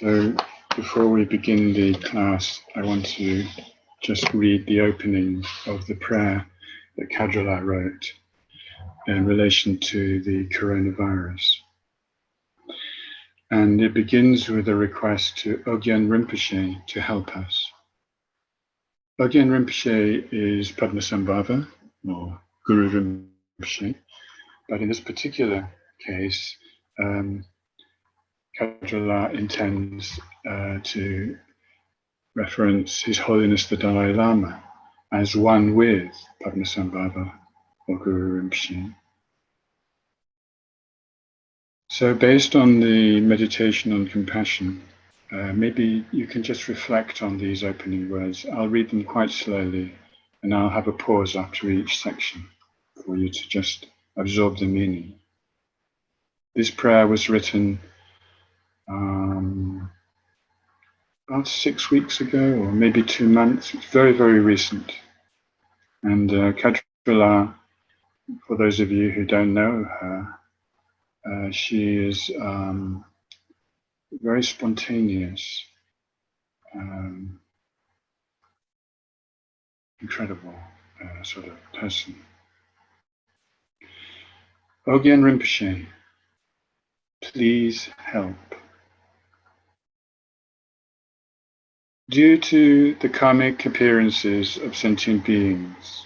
So before we begin the class, I want to just read the opening of the prayer that Kadrila wrote in relation to the coronavirus. And it begins with a request to Ogyen Rinpoche to help us. Ogyen Rinpoche is Padmasambhava, or Guru Rinpoche, but in this particular case, Kadrila intends to reference His Holiness the Dalai Lama as one with Padmasambhava or Guru Rinpoche. So based on the meditation on compassion, maybe you can just reflect on these opening words. I'll read them quite slowly and I'll have a pause after each section for you to just absorb the meaning. This prayer was written about 6 weeks ago, or maybe 2 months. It's very, very recent. And Kadrila, for those of you who don't know her, she is very spontaneous, incredible sort of person. Ogyen Rinpoche, please help. Due to the karmic appearances of sentient beings,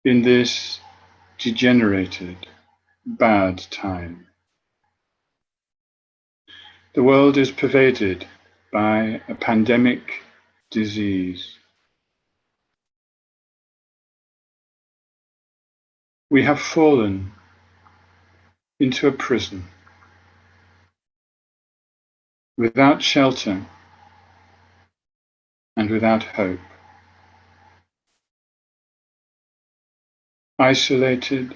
in this degenerated, bad time, the world is pervaded by a pandemic disease. We have fallen into a prison without shelter and without hope, isolated,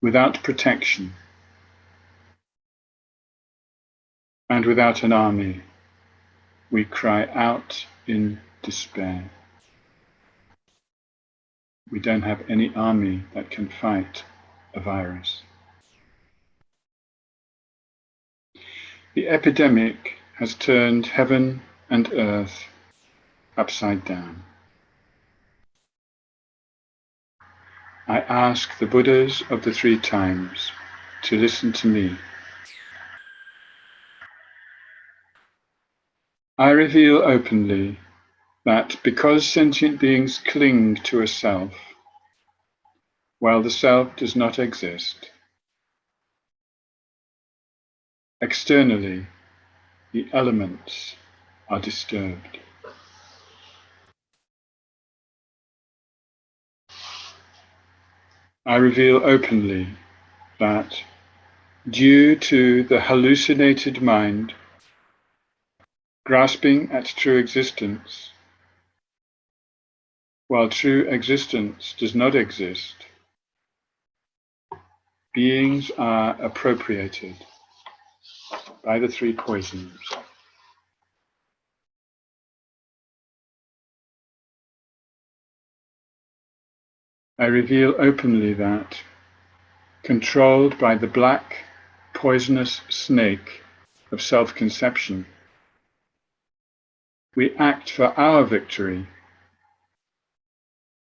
without protection, and without an army. We cry out in despair. We don't have any army that can fight a virus. The epidemic has turned heaven and earth upside down. I ask the Buddhas of the 3 times to listen to me. I reveal openly that because sentient beings cling to a self, while the self does not exist, externally, the elements are disturbed. I reveal openly that due to the hallucinated mind grasping at true existence, while true existence does not exist, beings are appropriated by the 3 poisons. I reveal openly that, controlled by the black, poisonous snake of self-conception, we act for our victory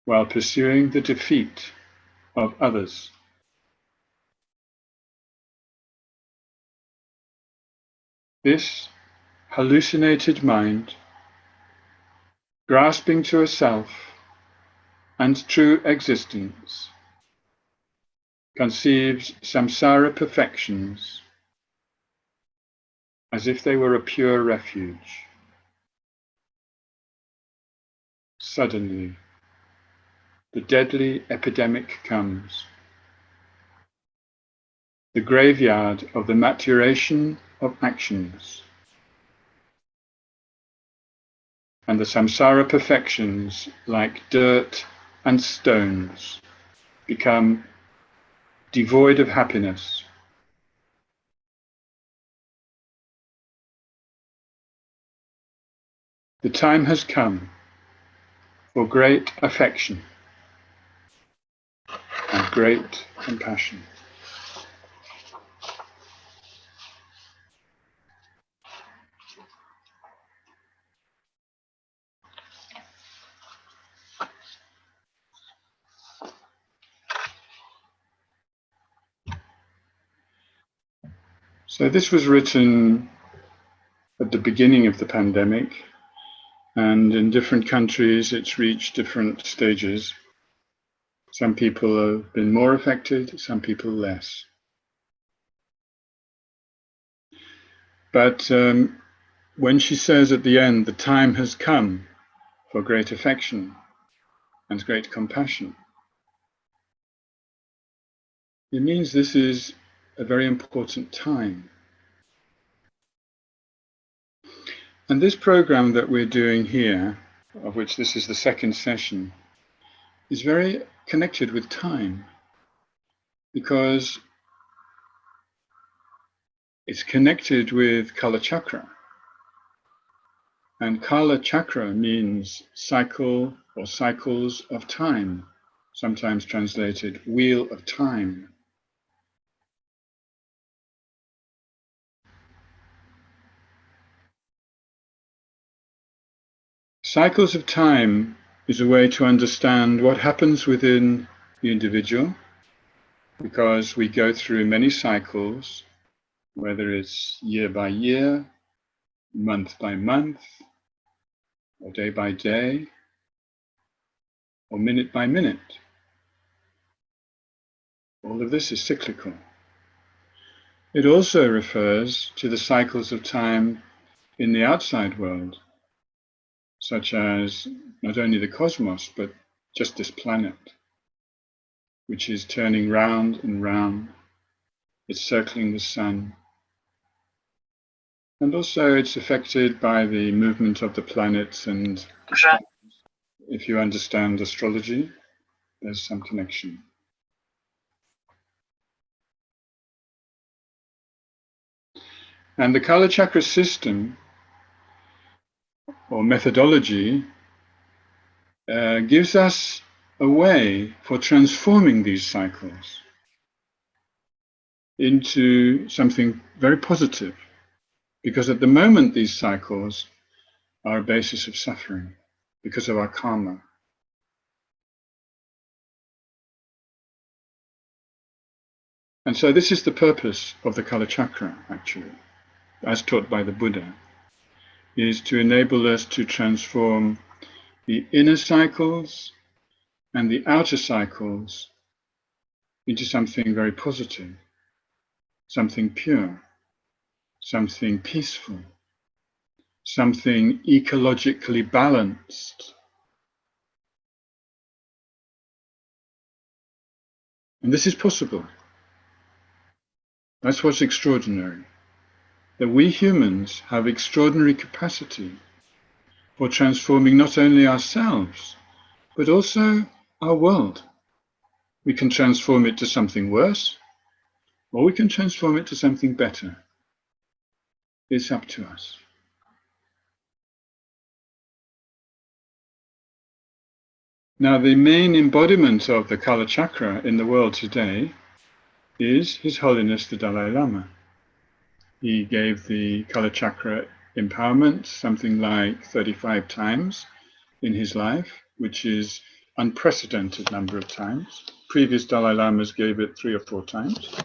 while pursuing the defeat of others. This hallucinated mind, grasping to a self and true existence, conceives samsara perfections as if they were a pure refuge. Suddenly, the deadly epidemic comes. The graveyard of the maturation of actions, and the samsara perfections, like dirt and stones, become devoid of happiness. The time has come for great affection and great compassion. So this was written at the beginning of the pandemic, and in different countries it's reached different stages. Some people have been more affected, some people less. But when she says at the end, the time has come for great affection and great compassion, it means this is a very important time. And this program that we're doing here, of which this is the second session, is very connected with time, because it's connected with Kalachakra. And Kalachakra means cycle or cycles of time, sometimes translated wheel of time. Cycles of time is a way to understand what happens within the individual, because we go through many cycles, whether it's year by year, month by month, or day by day, or minute by minute. All of this is cyclical. It also refers to the cycles of time in the outside world, such as not only the cosmos, but just this planet, which is turning round and round. It's circling the sun. And also it's affected by the movement of the planets, and if you understand astrology, there's some connection. And the Kalachakra system or methodology gives us a way for transforming these cycles into something very positive, because at the moment these cycles are a basis of suffering because of our karma. And so this is the purpose of the Kalachakra, actually, as taught by the Buddha, is to enable us to transform the inner cycles and the outer cycles into something very positive, something pure, something peaceful, something ecologically balanced. And this is possible. That's what's extraordinary, that we humans have extraordinary capacity for transforming not only ourselves, but also our world. We can transform it to something worse, or we can transform it to something better. It's up to us. Now, the main embodiment of the Kalachakra in the world today is His Holiness the Dalai Lama. He gave the Kalachakra empowerment something like 35 times in his life, which is unprecedented number of times. Previous Dalai Lamas gave it 3 or 4 times.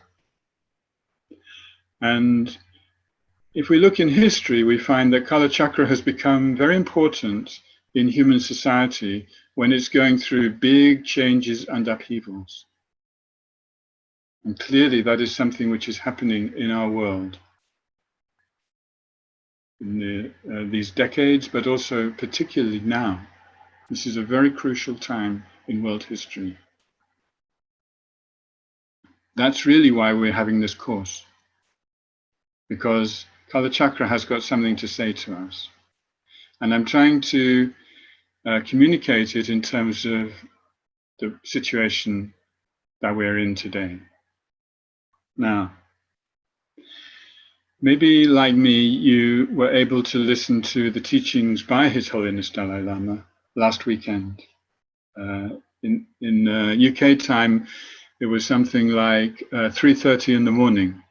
And if we look in history, we find that Kalachakra has become very important in human society when it's going through big changes and upheavals. And clearly that is something which is happening in our world in these decades, but also particularly now. This is a very crucial time in world history. That's really why we're having this course, because Kalachakra has got something to say to us. And I'm trying to communicate it in terms of the situation that we're in today. Now, maybe like me, you were able to listen to the teachings by His Holiness Dalai Lama last weekend. In UK time, it was something like 3:30 in the morning.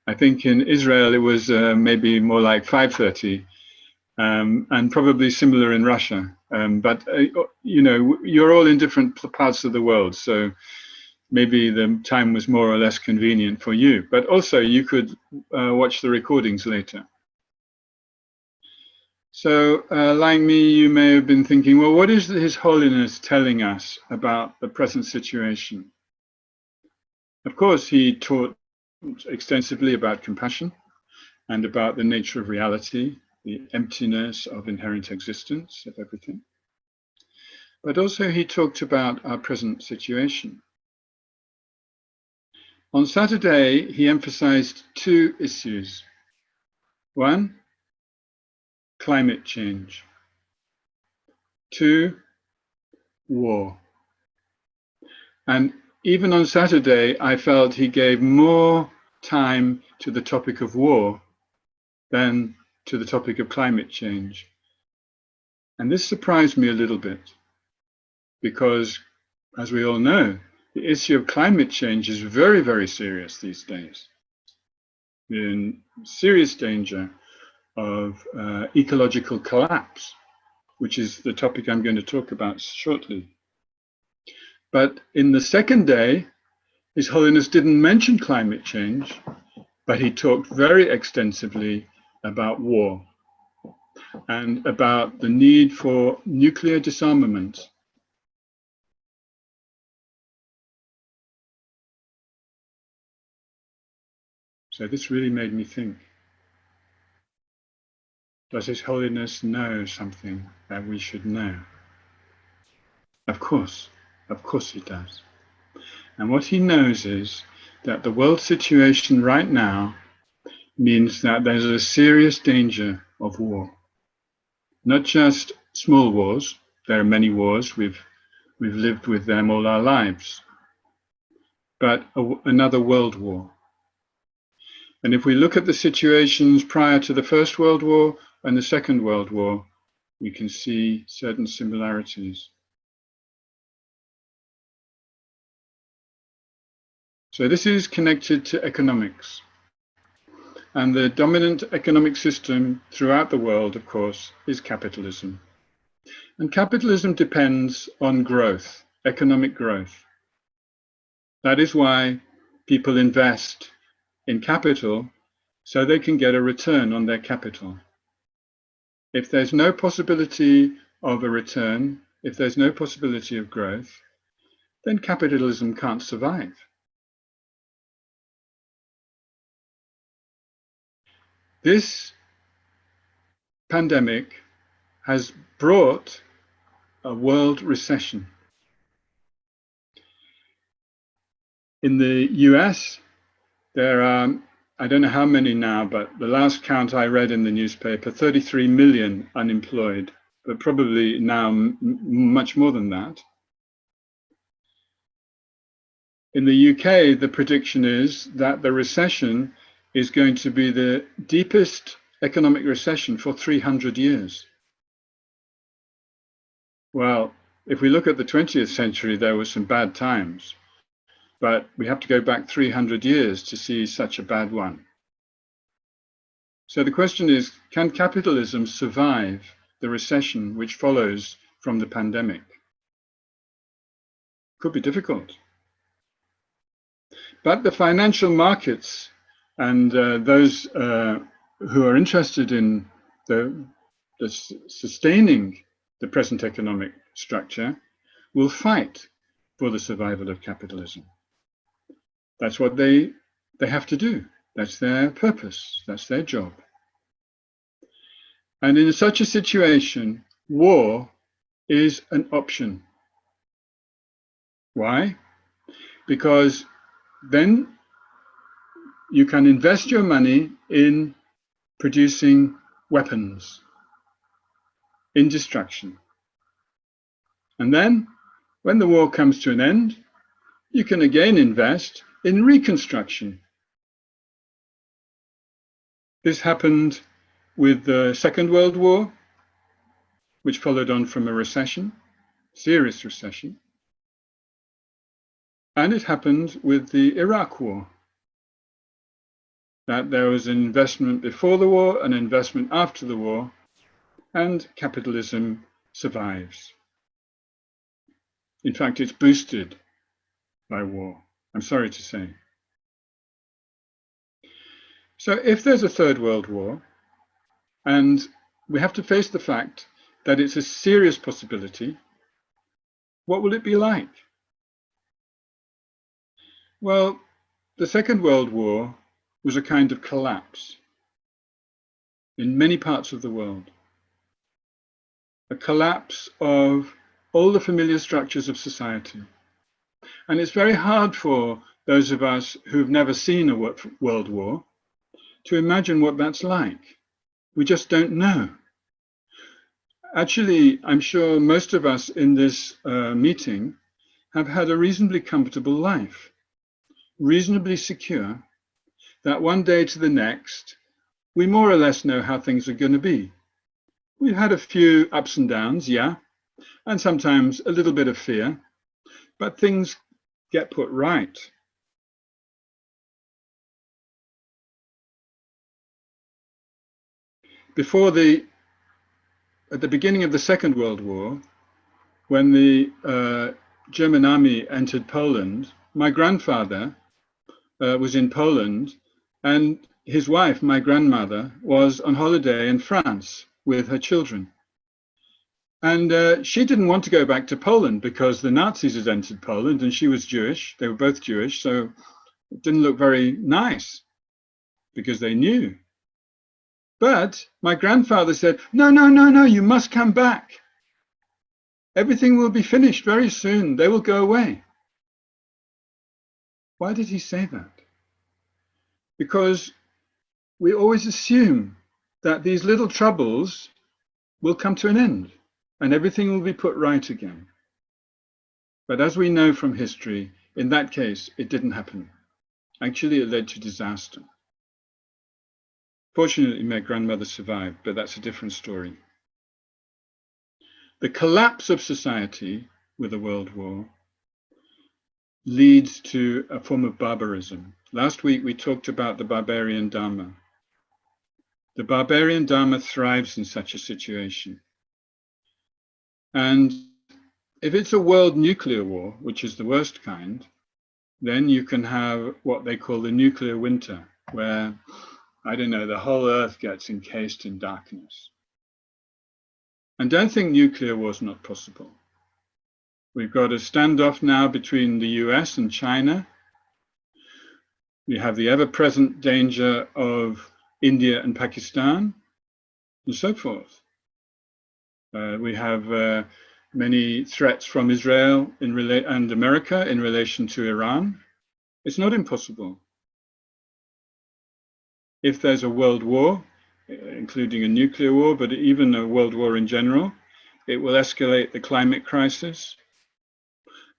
I think in Israel it was maybe more like 5:30, and probably similar in Russia. But you know, you're all in different parts of the world, so maybe the time was more or less convenient for you, but also you could watch the recordings later. So, like me, you may have been thinking, well, what is His Holiness telling us about the present situation? Of course, he taught extensively about compassion and about the nature of reality, the emptiness of inherent existence of everything. But also he talked about our present situation. On Saturday, he emphasized two issues. One, climate change. Two, war. And even on Saturday, I felt he gave more time to the topic of war than to the topic of climate change. And this surprised me a little bit because, as we all know, the issue of climate change is very, very serious these days. We're in serious danger of ecological collapse, which is the topic I'm going to talk about shortly. But in the second day, His Holiness didn't mention climate change, but he talked very extensively about war and about the need for nuclear disarmament. So this really made me think. Does His Holiness know something that we should know? Of course he does. And what he knows is that the world situation right now means that there's a serious danger of war. Not just small wars, there are many wars, we've lived with them all our lives, but another world war. And if we look at the situations prior to the First World War and the Second World War, we can see certain similarities. So this is connected to economics. And the dominant economic system throughout the world, of course, is capitalism. And capitalism depends on growth, economic growth. That is why people invest in capital so they can get a return on their capital. If there's no possibility of a return, if there's no possibility of growth, then capitalism can't survive. This pandemic has brought a world recession. In the US, there are, I don't know how many now, but the last count I read in the newspaper, 33 million unemployed, but probably now much more than that. In the UK, the prediction is that the recession is going to be the deepest economic recession for 300 years. Well, if we look at the 20th century, there were some bad times, but we have to go back 300 years to see such a bad one. So the question is, can capitalism survive the recession which follows from the pandemic? Could be difficult. But the financial markets and those who are interested in the sustaining the present economic structure will fight for the survival of capitalism. That's what they have to do. That's their purpose. That's their job. And in such a situation, war is an option. Why? Because then you can invest your money in producing weapons, in destruction. And then, when the war comes to an end, you can again invest in reconstruction. This happened with the Second World War, which followed on from a recession, serious recession. And it happened with the Iraq War, that there was an investment before the war, an investment after the war, and capitalism survives. In fact, it's boosted by war, I'm sorry to say. So if there's a third world war, and we have to face the fact that it's a serious possibility, what will it be like? Well, the Second World War was a kind of collapse in many parts of the world. A collapse of all the familiar structures of society. And it's very hard for those of us who've never seen a world war to imagine what that's like. We just don't know. Actually, I'm sure most of us in this meeting have had a reasonably comfortable life, reasonably secure, that one day to the next, we more or less know how things are going to be. We've had a few ups and downs, yeah, and sometimes a little bit of fear, but things get put right. At the beginning of the Second World War, when the German army entered Poland, my grandfather was in Poland, and his wife, my grandmother, was on holiday in France with her children. And she didn't want to go back to Poland because the Nazis had entered Poland, and she was Jewish. They were both Jewish, so it didn't look very nice because they knew. But my grandfather said, no, no, no, no, you must come back. Everything will be finished very soon. They will go away. Why did he say that? Because we always assume that these little troubles will come to an end and everything will be put right again. But as we know from history, in that case, it didn't happen. Actually, it led to disaster. Fortunately, my grandmother survived, but that's a different story. The collapse of society with a world war leads to a form of barbarism. Last week, we talked about the barbarian Dharma. The barbarian Dharma thrives in such a situation. And if it's a world nuclear war, which is the worst kind, then you can have what they call the nuclear winter, where, I don't know, the whole earth gets encased in darkness. And don't think nuclear war is not possible. We've got a standoff now between the US and China. We have the ever-present danger of India and Pakistan, and so forth. We have many threats from Israel and America in relation to Iran. It's not impossible. If there's a world war, including a nuclear war, but even a world war in general, it will escalate the climate crisis.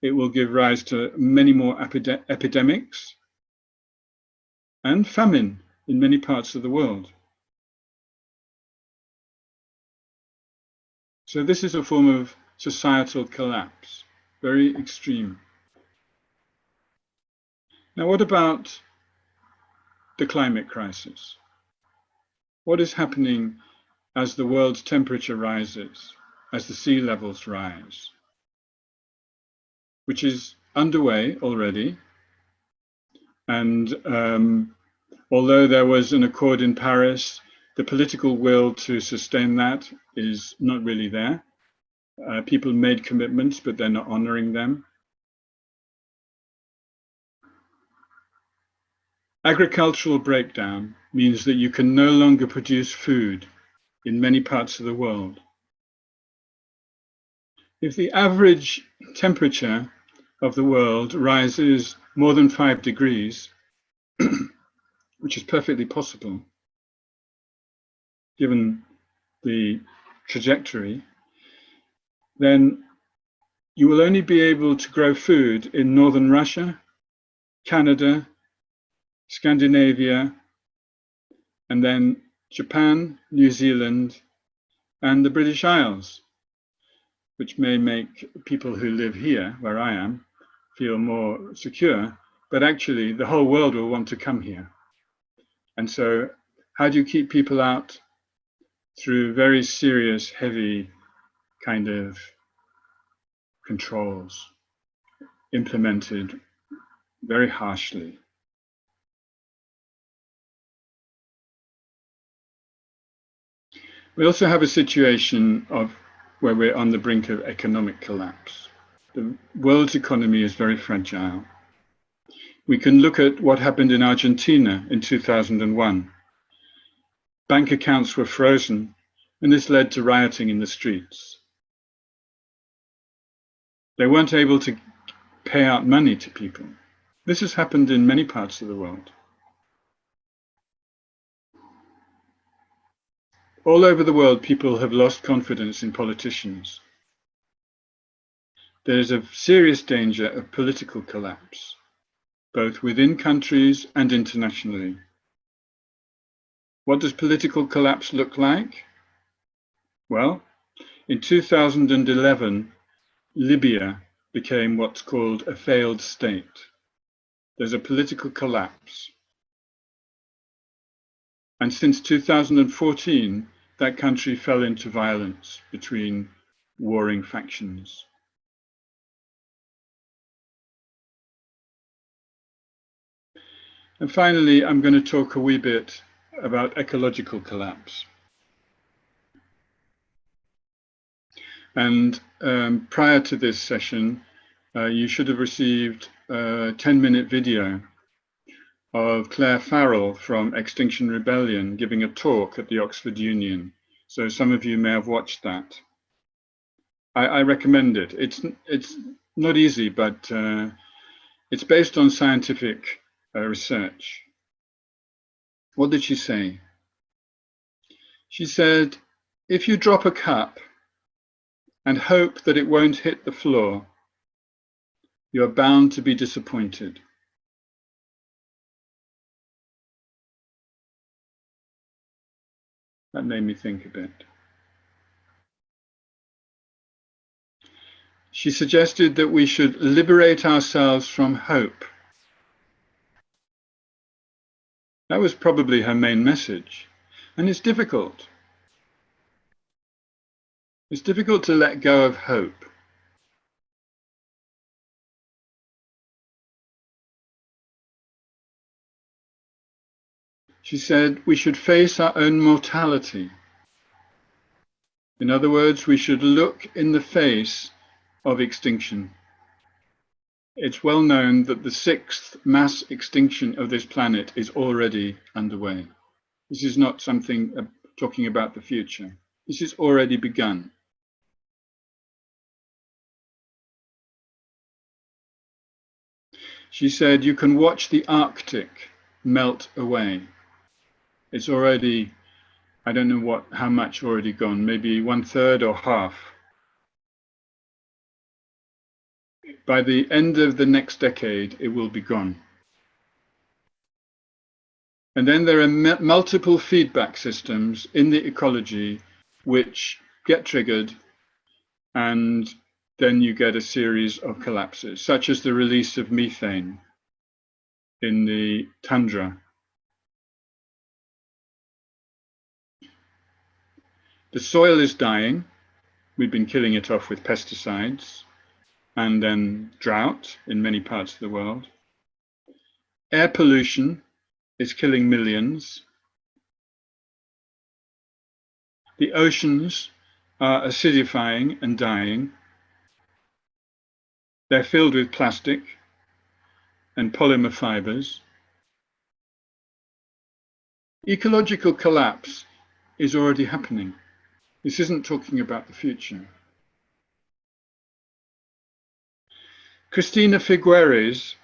It will give rise to many more epidemics and famine in many parts of the world. So this is a form of societal collapse, very extreme. Now, what about the climate crisis? What is happening as the world's temperature rises, as the sea levels rise, which is underway already? And although there was an accord in Paris, the political will to sustain that is not really there. People made commitments, but they're not honoring them. Agricultural breakdown means that you can no longer produce food in many parts of the world. If the average temperature of the world rises more than 5 degrees, which is perfectly possible, given the trajectory, then you will only be able to grow food in northern Russia, Canada, Scandinavia, and then Japan, New Zealand, and the British Isles, which may make people who live here, where I am, feel more secure, but actually the whole world will want to come here. And so how do you keep people out? Through very serious, heavy kind of controls implemented very harshly. We also have a situation where we're on the brink of economic collapse. The world's economy is very fragile. We can look at what happened in Argentina in 2001. Bank accounts were frozen, and this led to rioting in the streets. They weren't able to pay out money to people. This has happened in many parts of the world. All over the world, people have lost confidence in politicians. There is a serious danger of political collapse, both within countries and internationally. What does political collapse look like? Well, in 2011, Libya became what's called a failed state. There's a political collapse. And since 2014, that country fell into violence between warring factions. And finally, I'm going to talk a wee bit about ecological collapse. And prior to this session, you should have received a 10-minute video of Claire Farrell from Extinction Rebellion giving a talk at the Oxford Union. So some of you may have watched that. I recommend it. It's not easy, but it's based on scientific research. What did she say? She said, if you drop a cup and hope that it won't hit the floor, you are bound to be disappointed. That made me think a bit. She suggested that we should liberate ourselves from hope. That was probably her main message. And it's difficult. It's difficult to let go of hope. She said we should face our own mortality. In other words, we should look in the face of extinction. It's well known that the 6th mass extinction of this planet is already underway. This is not something talking about the future. This has already begun. She said you can watch the Arctic melt away. It's already, I don't know how much already gone, maybe 1/3 or half. By the end of the next decade, it will be gone. And then there are multiple feedback systems in the ecology which get triggered, and then you get a series of collapses, such as the release of methane in the tundra. The soil is dying. We've been killing it off with pesticides, and then drought in many parts of the world. Air pollution is killing millions. The oceans are acidifying and dying. They're filled with plastic and polymer fibers. Ecological collapse is already happening. This isn't talking about the future. Cristina Figueres,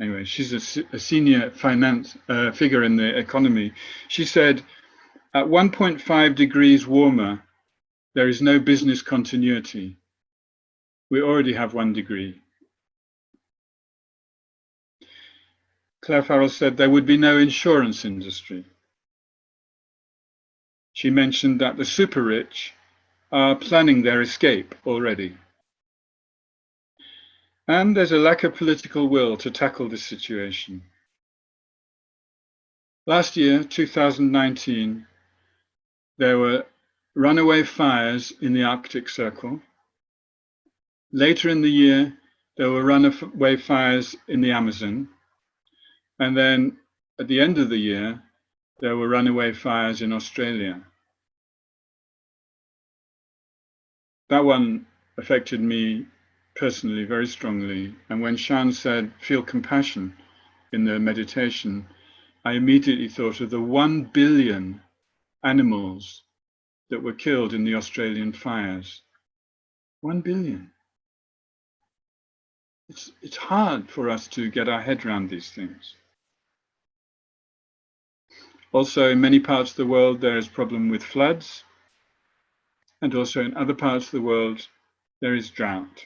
anyway, she's a senior finance figure in the economy. She said, at 1.5 degrees warmer, there is no business continuity. We already have 1 degree. Claire Farrell said there would be no insurance industry. She mentioned that the super rich are planning their escape already. And there's a lack of political will to tackle this situation. Last year, 2019, there were runaway fires in the Arctic Circle. Later in the year, there were runaway fires in the Amazon. And then at the end of the year, there were runaway fires in Australia. That one affected me personally very strongly. And when Shan said, feel compassion in the meditation, I immediately thought of the 1 billion animals that were killed in the Australian fires. 1 billion. It's hard for us to get our head around these things. Also, in many parts of the world, there is a problem with floods. And also in other parts of the world, there is drought.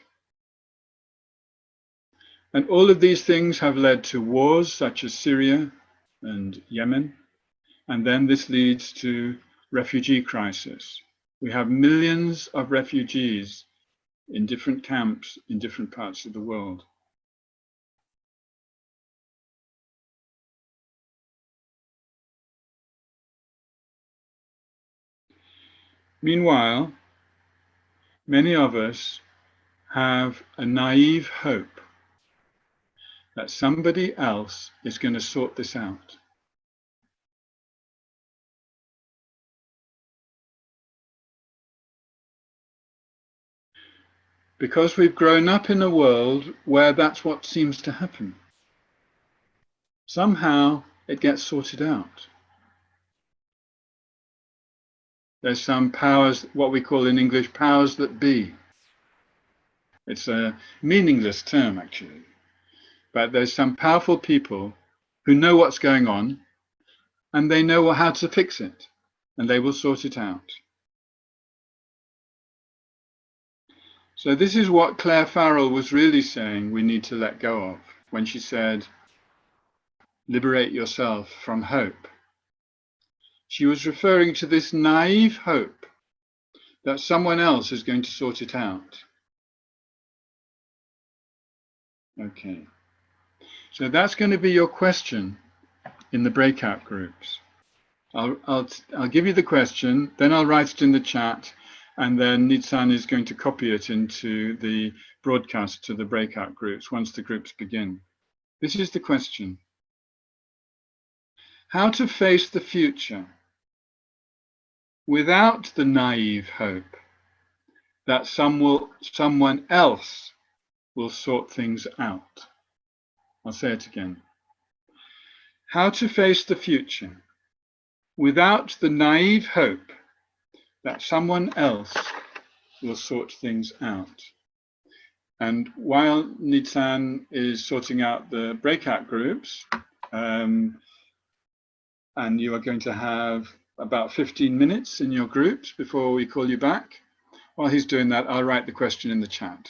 And all of these things have led to wars such as Syria and Yemen. And then this leads to refugee crisis. We have millions of refugees in different camps in different parts of the world. Meanwhile, many of us have a naive hope that somebody else is going to sort this out. Because we've grown up in a world where that's what seems to happen. Somehow it gets sorted out. There's some powers, what we call in English, powers that be. It's a meaningless term, actually. But there's some powerful people who know what's going on, and they know how to fix it, and they will sort it out. So this is what Claire Farrell was really saying we need to let go of when she said, liberate yourself from hope. She was referring to this naive hope that someone else is going to sort it out. Okay. So that's going to be your question in the breakout groups. I'll give you the question, then I'll write it in the chat, and then Nitsan is going to copy it into the broadcast to the breakout groups once the groups begin. This is the question. How to face the future without the naive hope that someone else will sort things out. I'll say it again. How to face the future without the naive hope that someone else will sort things out. And while Nitsan is sorting out the breakout groups, and you are going to have about 15 minutes in your groups before we call you back, while he's doing that, I'll write the question in the chat.